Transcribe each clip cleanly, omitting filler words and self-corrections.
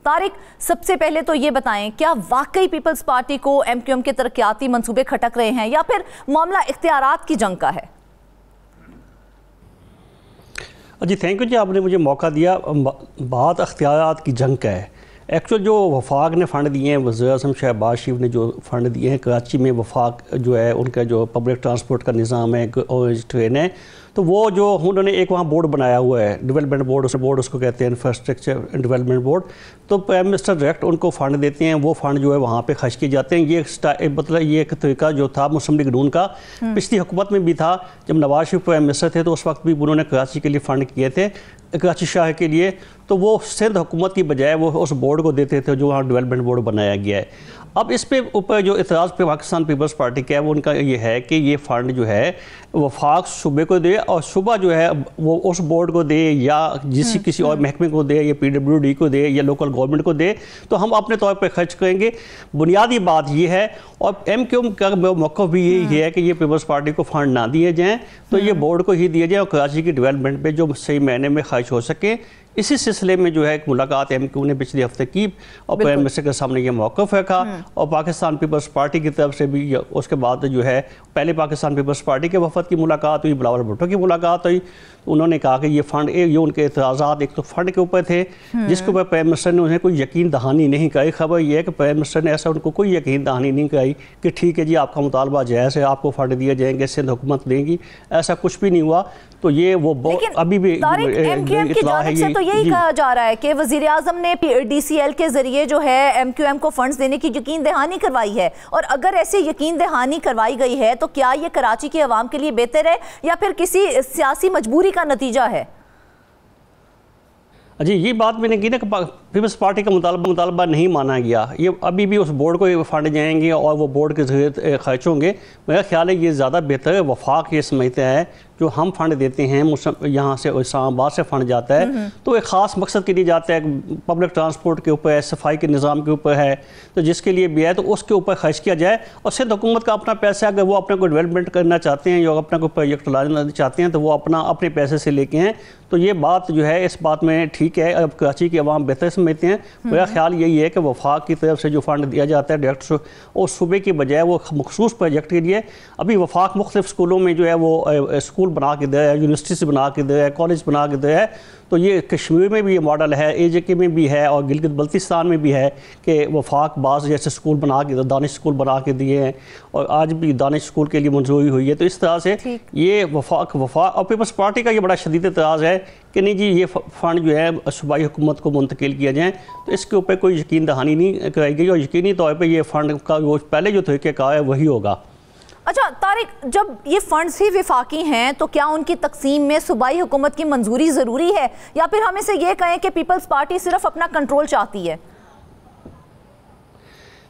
तारिक, सबसे पहले तो ये बताएं, क्या वाकई पीपल्स पार्टी को MQM के तरक्याती मंसूबे खटक रहे हैं या फिर मामला इख्तियारात की जंग का है? जी थैंक यू जी, आपने मुझे मौका दिया। बात इख्तियारात की जंग का है। एक्चुअल जो वफाक ने फ़ंड दिए हैं, वज़ीर-ए-आज़म शहबाज शरीफ ने जो फ़ंड दिए हैं, कराची में वफाक जो है उनका जो पब्लिक ट्रांसपोर्ट का निज़ाम है, ऑरेंज ट्रेन है, तो वो जो उन्होंने एक वहाँ बोर्ड बनाया हुआ है, डेवलपमेंट बोर्ड, उस बोर्ड उसको कहते हैं इंफ्रास्ट्रक्चर डेवलपमेंट बोर्ड। तो प्राइम मिनिस्टर डायरेक्ट उनको फ़ंड देते हैं, वो फ़ंड जो है वहाँ पे खर्च किए जाते हैं। ये मतलब ये एक तरीका जो था मुस्लिम लीग नून का पिछली हुकूमत में भी था। जब नवाज शरीफ प्राइम मिनिस्टर थे तो उस वक्त भी उन्होंने कराची के लिए फ़ंड किए थे, कराची शहर के लिए। तो वो सिंध हुकूमत की बजाय वो उस बोर्ड को देते थे जो वहाँ डेवलपमेंट बोर्ड बनाया गया है। अब इस पे ऊपर जो इतराज़ पे पाकिस्तान पीपल्स पार्टी का है वो उनका ये है कि ये फ़ंड जो है वफाक सूबे को दे और सूबा जो है वो उस बोर्ड को दे या किसी और महकमे को दे या PWD को दे या लोकल गवर्नमेंट को दे, तो हम अपने तौर पर खर्च करेंगे। बुनियादी बात ये है। और MQM का मौक़िफ़ भी यही है कि ये पीपल्स पार्टी को फ़ंड ना दिए जाएँ, तो ये बोर्ड को ही दिए जाए और कराची की डेवलपमेंट पर जो सही महीने में खर्च हो सके। इसी सिलसिले में जो है एक मुलाकात MQ ने पिछले हफ्ते की और प्राइम मिनिस्टर के सामने ये मौक़िफ़ रखा और पाकिस्तान पीपल्स पार्टी की तरफ से भी उसके बाद जो है पहले पाकिस्तान पीपल्स पार्टी के वफद की मुलाकात हुई, बिलावल भुट्टो की मुलाकात हुई। उन्होंने कहा कि ये फ़ंड, ये उनके एतराज़ात एक तो फ़ंड के ऊपर थे जिसके ऊपर प्राइम मिनिस्टर ने उन्हें कोई यकीन दहानी नहीं कराई। खबर यह है कि प्राइम मिनिस्टर ने ऐसा उनको कोई यकीन दहानी नहीं कराई कि ठीक है जी आपका मुतालबा जायज़ है, आपको फ़ंड दिए जाएंगे, सिंध हुकूमत देंगी, ऐसा कुछ भी नहीं हुआ। तो ये वो अभी भी MQM की जानिब से तो यही कहा जा रहा है कि वज़ीर आज़म ने DCL के जरिए जो है MQM को फंड्स देने की यकीन दहानी करवाई है, और अगर ऐसे यकीन दहानी करवाई गई है तो क्या ये कराची के अवाम के लिए बेहतर है या फिर किसी सियासी मजबूरी का नतीजा है? जी ये बात मैंने की ना कि पीपल्स पार्टी का मुतालबा नहीं माना गया। ये अभी भी उस बोर्ड को फंड जाएंगे और वो बोर्ड के जरिए खर्च होंगे। मेरा ख्याल है ये ज़्यादा बेहतर है। वफाक ये समझता है जो हम फंड देते हैं यहाँ से इस्लामाबाद से फंड जाता है तो एक ख़ास मकसद के लिए जाता है, पब्लिक ट्रांसपोर्ट के ऊपर है, सफाई के निज़ाम के ऊपर है, तो जिसके लिए भी है तो उसके ऊपर खर्च किया जाए। और सिर्फ हुकूमत का अपना पैसा, अगर वो अपने को डेवलपमेंट करना चाहते हैं या अपना कोई प्रोजेक्ट लाना चाहते हैं तो वो अपने पैसे से लेके हैं। तो ये बात जो है इस बात में ठीक है। अब कराची के अवाम बेहतर समझते हैं। मेरा ख्याल यही है कि वफाक की तरफ से जो फ़ंड दिया जाता है डायरेक्ट उस सूबे की बजाय वो मखसूस प्रोजेक्ट के लिए, अभी वफाक मुख्तलिफ स्कूलों में जो है वो स्कूल बना के दे है, यूनिवर्सिटी से बना के दे है, कॉलेज बना के दे है। तो ये कश्मीर में भी ये मॉडल है, AJK में भी है और गिलगित बल्तिस्तान में भी है कि वफाक बाज़ जैसे स्कूल बना के, दानिश स्कूल बना के दिए हैं और आज भी दानिश स्कूल के लिए मंजूरी हुई है। तो इस तरह से ये वफाक और पीपल्स पार्टी का ये बड़ा शदीद एतराज़ है कि नहीं जी ये फ़ंड जो है सूबाई हुकूमत को मुंतकिल किया जाए। तो इसके ऊपर कोई यकीन दहानी नहीं कराई गई और यकीनी तौर पर ये फ़ंड का वो पहले जो तरीक़ेकार है वही होगा। अच्छा तारिक, जब ये फंड्स ही विफाकी हैं तो क्या उनकी तकसीम में सूबाई हुकूमत की मंजूरी ज़रूरी है या फिर हम इसे ये कहें कि पीपल्स पार्टी सिर्फ अपना कंट्रोल चाहती है?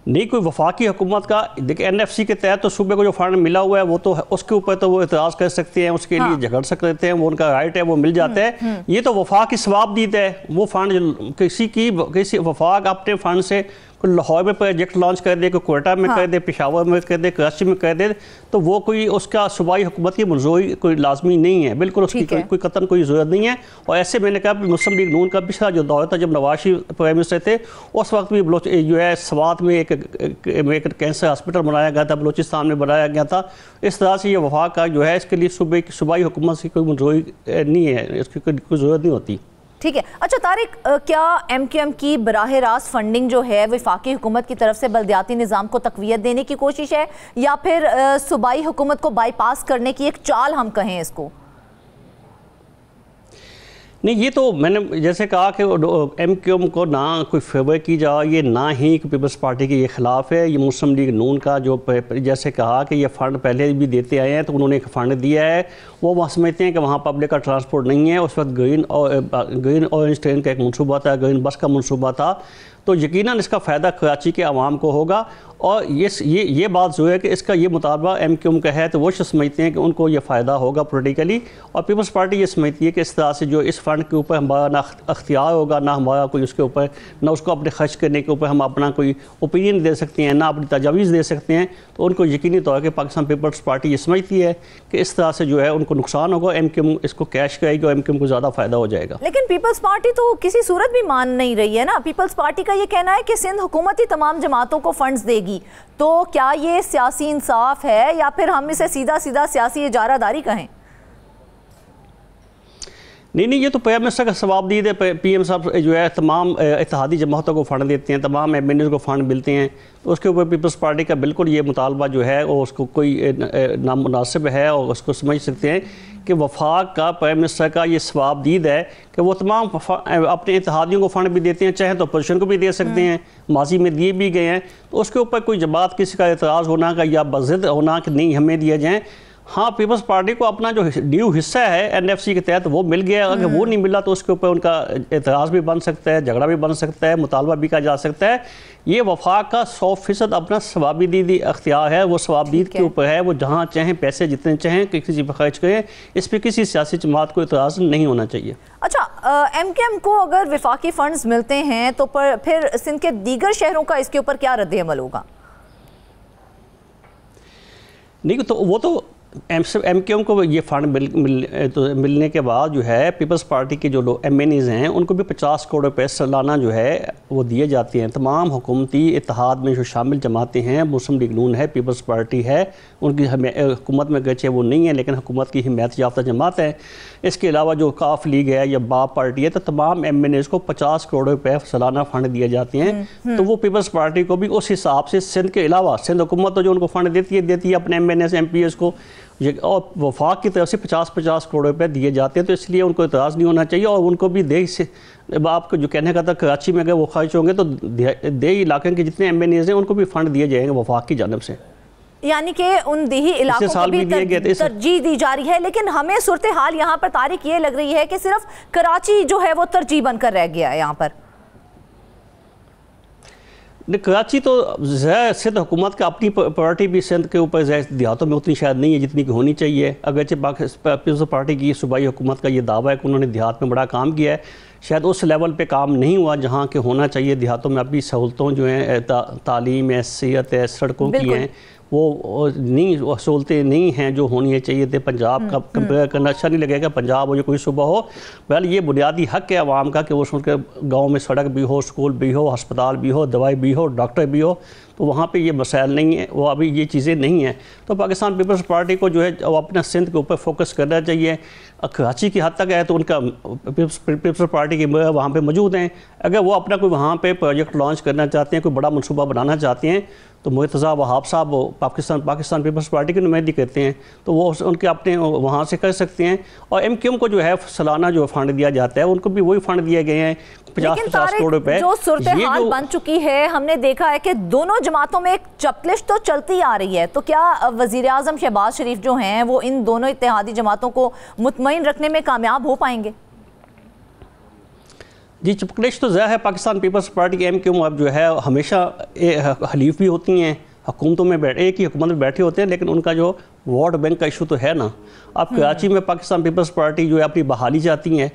नहीं, कोई वफाकी हुकूमत का देखिए NFC के तहत तो सूबे को जो फंड मिला हुआ है वो तो उसके ऊपर तो वो इतराज़ कर सकते हैं, उसके लिए झगड़ सकते हैं, वो उनका राइट है, वो मिल जाता है। ये तो वफाक की सवाबदीद है। वो फंड किसी वफाक अपने फंड से कोई लाहौर में प्रोजेक्ट लॉन्च कर दे, कोई कोयटा में कर दे, पेशावर में कर दे, कराची में कर दे, तो वो कोई उसका सूबाई हुकूमत की मंजूरी कोई लाजमी नहीं है। बिल्कुल उसकी कोई कतन कोई ज़रूरत नहीं है। और ऐसे मैंने कहा मुस्लिम लीग नून का पिछला जो दौर था जब नवाज शरीफ प्राइम मिनिस्टर थे उस वक्त भी जो है स्वात में एक कैंसर हॉस्पिटल बनाया गया था, बलूचिस्तान में बनाया गया था। इस तरह से ये वफाक का जो है इसके लिए सूबाई हुकूमत की कोई मंजूरी नहीं है, इसकी कोई ज़रूरत नहीं होती। ठीक है। अच्छा तारिक, क्या MQM की बराह रास्त फंडिंग जो है वफाकी हुकूमत की तरफ से बल्दियाती निज़ाम को तक़वियत देने की कोशिश है या फिर सूबाई हुकूमत को बाईपास करने की एक चाल हम कहें इसको? नहीं, ये तो मैंने जैसे कहा कि MQM को ना कोई फेवर की जाए, ये ना ही पीपल्स पार्टी के ये ख़िलाफ़ है। ये मुस्लिम लीग नून का जो जैसे कहा कि ये फ़ंड पहले भी देते आए हैं तो उन्होंने एक फ़ंड दिया है, वो वहाँ समझते हैं कि वहाँ पब्लिक का ट्रांसपोर्ट नहीं है। उस वक्त ग्रीन ऑरेंज ट्रेन का एक मनसूबा था, ग्रीन बस का मनसूबा था, तो यकीनन इसका फ़ायदा कराची के अवाम को होगा। और ये बात जो है कि इसका ये मुतालबा MQM का है, तो वो समझते हैं कि उनको ये फ़ायदा होगा पॉलिटिकली, और पीपल्स पार्टी ये समझती है कि इस तरह से जो इस फंड के ऊपर हमारा ना अख्तियार होगा, ना हमारा कोई उसके ऊपर, ना उसको अपने खर्च करने के ऊपर हम अपना कोई ओपिनियन दे सकते हैं, ना अपनी तजावीज़ दे सकते हैं। तो उनको यकीनी तौर पर पाकिस्तान पीपल्स पार्टी ये समझती है कि इस तरह से जो है उनको नुकसान होगा, MQM इसको कैश करेगी और MQM को ज़्यादा फ़ायदा हो जाएगा। लेकिन पीपल्स पार्टी तो किसी सूरत भी मान नहीं रही है ना। पीपल्स पार्टी का ये कहना है कि सिंध हुकूमत ही तमाम जमातों को फंड्स देगी, तो क्या ये सियासी इंसाफ है या फिर हम इसे सीधा सीधा सियासी इजारादारी कहें? नहीं, ये तो प्राइम मिनिस्टर का सवाबदीद है। PM साहब जो है तमाम इत्तेहादी जमातों को फ़ंड देते हैं, तमाम MNAs को फ़ंड मिलते हैं, तो उसके ऊपर पीपल्स पार्टी का बिल्कुल ये मुतालबा जो है वो उसको कोई नामुनासिब है, और उसको समझ सकते हैं कि वफाक का प्राइम मिनिस्टर का ये सवाबदीद है कि वो तमाम अपने इत्तेहादियों को फ़ंड भी देते हैं, चाहे तो अपोजिशन को भी दे सकते हैं, माजी में दिए भी गए हैं। तो उसके ऊपर कोई जमात किसी का एतराज़ होना का या बज़िद होना कि नहीं हमें दिए जाएँ। हाँ, पीपल्स पार्टी को अपना जो ड्यू हिस्सा है NFC के तहत वो मिल गया, अगर वो नहीं मिला तो उसके ऊपर उनका एतराज़ भी बन सकता है, झगड़ा भी बन सकता है, मुतालबा भी किया जा सकता है। ये वफाक का 100% अपना सवाबदीदी अख्तियार है, वो सवाबदीद के ऊपर है, वो जहाँ चाहें पैसे जितने चाहें किसी पर खर्च करें, इस पर किसी सियासी जमात को एतराज़ नहीं होना चाहिए। अच्छा, MQM को अगर वफाकी फंड्स मिलते हैं तो फिर सिंध के दीगर शहरों का इसके ऊपर क्या रद्द-ए-अमल होगा? नहीं, तो वो तो MQM को ये फ़ंड मिलने के बाद जो है पीपल्स पार्टी के जो लोग MNAs हैं उनको भी 50 करोड़ रुपये सालाना जो है वो दिए जाते हैं। तमाम हुकूमती इत्तेहाद में जो शामिल जमातें हैं, मुस्लिम लीग नून है, पीपल्स पार्टी है, उनकी हुकूमत में गचे वो नहीं है लेकिन हुकूमत की हिमायत याफ्ता जमात है। इसके अलावा जो काफ लीग है या बाप पार्टी है, तो तमाम MNAs को 50 करोड़ रुपये सालाना फ़ंड दिए जाते हैं। तो वो पीपल्स पार्टी को भी उस हिसाब से सिंध के अलावा, सिंध हुकूमत तो जो उनको फ़ंड देती है अपने MNAs MPs को, और वफाक की तरफ से 50-50 करोड़ रुपए दिए जाते हैं। तो इसलिए उनको इतराज़ नहीं होना चाहिए, और उनको भी दे से आपको जो कहने का था कराची में अगर वो खर्च होंगे तो दे इलाके के जितने MNAs हैं उनको भी फ़ंड दिए जाएंगे वफाक की जानिब से, यानी कि उन देही इलाकों को भी तरजीह दी जा रही है। लेकिन हमें सूरत हाल यहाँ पर तारीख ये लग रही है कि सिर्फ कराची जो है वो तरजीह बनकर रह गया है यहाँ पर। कराची तो सिंध हुकूमत का अपनी प्रायोरिटी भी सिंध के ऊपर देहातों में उतनी शायद नहीं है जितनी की होनी चाहिए। अगरचे पीपल्स पार्टी की सूबाई हुकूमत का ये दावा है कि उन्होंने देहात में बड़ा काम किया है, शायद उस लेवल पे काम नहीं हुआ जहाँ के होना चाहिए। देहातों में अभी सहूलतों जो हैं तालीम है, सेहत है, सड़कों की हैं, वो नहीं सहूलतें नहीं हैं जो होनी चाहिए थे। पंजाब का कंपेयर करना अच्छा नहीं लगेगा, पंजाब हो या कोई सूबा हो, बहल ये बुनियादी हक़ है आवाम का कि वो उनके गाँव में सड़क भी हो, स्कूल भी हो, अस्पताल भी हो, दवाई भी हो, डॉक्टर भी हो। तो वहाँ पे ये मसाइल नहीं है, वो अभी ये चीज़ें नहीं हैं। तो पाकिस्तान पीपल्स पार्टी को जो है वो अपना सिंध के ऊपर फोकस करना चाहिए। कराची की हद तक है तो उनका पीपल्स पार्टी के वहाँ पे मौजूद हैं। अगर वो अपना कोई वहाँ पे प्रोजेक्ट लॉन्च करना चाहते हैं, कोई बड़ा मनसूबा बनाना चाहते हैं, तो मुर्तज़ा वहाब साहब पाकिस्तान पीपल्स पार्टी की नुमाइंदगी करते हैं, तो वो उनके अपने वहाँ से कर सकते हैं। और MQM को जो है सालाना जो फ़ंड दिया जाता है उनको भी वही फ़ंड दिए गए हैं 50-50 करोड़ रुपए। जो सूरत हाल बन चुकी है, हमने देखा है कि दोनों जमातों में एक चपलिश तो चलती आ रही है। तो क्या वज़ीर आज़म शहबाज शरीफ जो हैं वो इन दोनों इत्तेहादी जमातों को मुतमईन रखने में कामयाब हो पाएंगे? जी, चपकलिश तो ज़ाहिर है पाकिस्तान पीपल्स पार्टी की MQM अब जो है हमेशा हलीफ भी होती हैं, हुकूमतों में एक ही हुकूमत में बैठे होते हैं, लेकिन उनका जो वोट बैंक का इशू तो है ना। अब कराची में पाकिस्तान पीपल्स पार्टी जो है अपनी बहाली चाहती हैं,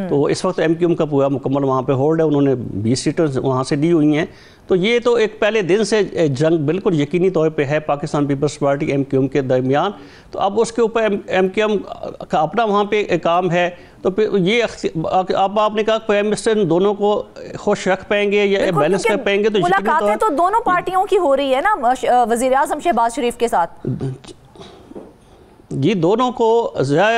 तो इस वक्त MQM का पूरा मुकम्मल वहाँ पे होल्ड है, उन्होंने 20 सीटें वहाँ से दी हुई हैं। तो ये तो एक पहले दिन से जंग बिल्कुल यकीनी तौर पे है पाकिस्तान पीपल्स पार्टी MQM के दरमियान। तो अब उसके ऊपर MQM का अपना वहाँ पे काम है। तो ये अब आपने कहा प्राइम मिनिस्टर दोनों को खुश रख पाएंगे या बैलेंस कर पाएंगे, तो मुलाकातें तो दोनों पार्टियों की हो रही है ना वज़ीर आज़म शहबाज शरीफ के साथ। जी, दोनों को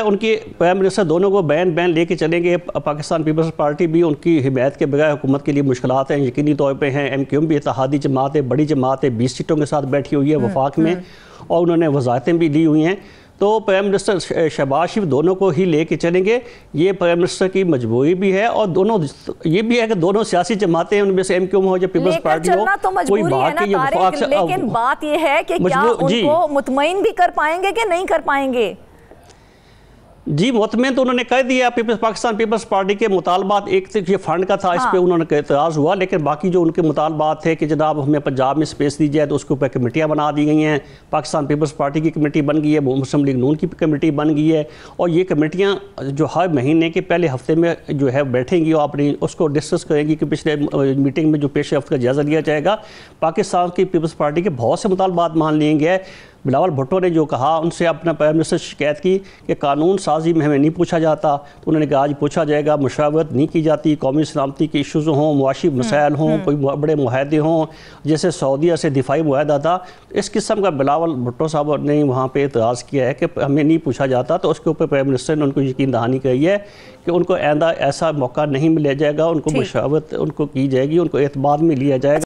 उनके प्राइम मिनिस्टर दोनों को बैन लेके चलेंगे। पाकिस्तान पीपल्स पार्टी भी उनकी हिमायत के बगैर हुकूमत के लिए मुश्किलात हैं, यकीनी तौर पे हैं। MQM भी इत्तेहादी जमात है, बड़ी जमात है, 20 सीटों के साथ बैठी हुई है वफाक में, और उन्होंने वज़ायतें भी दी हुई हैं। तो प्राइम मिनिस्टर शहबाज शरीफ दोनों को ही लेके चलेंगे, ये प्राइम मिनिस्टर की मजबूरी भी है। और दोनों ये भी है कि दोनों सियासी जमातें उनमें से MQM हो या पीपल्स पार्टी हो, तो कोई बात नहीं है, लेकिन बात ये है कि क्या उनको मुतमईन भी कर पाएंगे कि नहीं कर पाएंगे। जी मुतमिन तो उन्होंने कह दिया, पाकिस्तान पीपल्स पार्टी के मुतालबात, एक तो ये फ़ंड का था, इस पर उन्होंने एतराज़ हुआ, लेकिन बाकी जो उनके मुतालबात थे कि जनाब हमें पंजाब में स्पेस दी जाए, तो उसके ऊपर कमेटियाँ बना दी गई हैं। पाकिस्तान पीपल्स पार्टी की कमेटी बन गई है, मुस्लिम लीग नून की कमेटी बन गई है, और ये कमेटियाँ जो हर महीने के पहले हफ्ते में जो है बैठेंगी और अपनी उसको डिस्कस करेंगी कि पिछले मीटिंग में जो पेश रफ्त का जायज़ा लिया जाएगा। पाकिस्तान की पीपल्स पार्टी के बहुत से मुतालबात मान लिए गए। बिलावल भुट्टो ने जो कहा, उनसे अपना प्राइम मिनिस्टर शिकायत की कि कानून साजी में हमें नहीं पूछा जाता, तो उन्होंने कहा आज पूछा जाएगा, मुशावरत नहीं की जाती, कौमी सलामती के इशूज़ हों, मुआशी मसाइल हों, कोई बड़े मुआहदे हों, जैसे सऊदीया से दिफाई मुआहदा था, इस किस्म का बिलावल भुट्टो साहब ने वहाँ पर एतराज़ किया है कि हमें नहीं पूछा जाता। तो उसके ऊपर प्राइम मिनिस्टर ने उनको यकीन दहानी कही है कि उनको आइंदा ऐसा मौका नहीं मिला जाएगा, उनको मुशावरत उनको की जाएगी, उनको एतबार में लिया जाएगा।